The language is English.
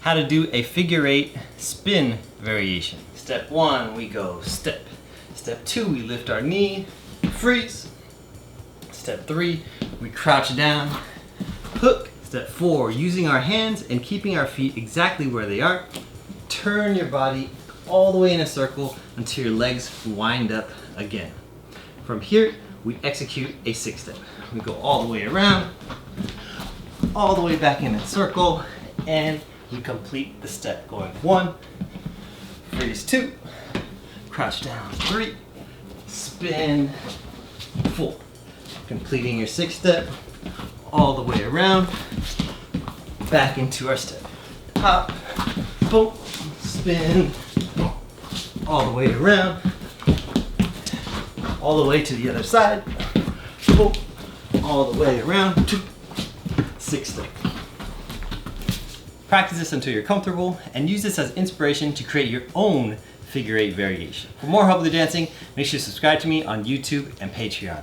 how to do a figure 8 spin variation. Step 1, we go step. Step 2, we lift our knee, freeze. Step 3, we crouch down, hook. Step 4, using our hands and keeping our feet exactly where they are, turn your body all the way in a circle until your legs wind up again. From here, we execute a 6-step. We go all the way around, all the way back in a circle, and we complete the step going 1, freeze 2, crouch down 3, spin 4. Completing your 6-step, all the way around, back into our step. Hop, boom, spin, all the way around, all the way to the other side, boom, all the way around, 6-step. Practice this until you're comfortable and use this as inspiration to create your own figure 8 variation. For more help with the dancing, make sure to subscribe to me on YouTube and Patreon.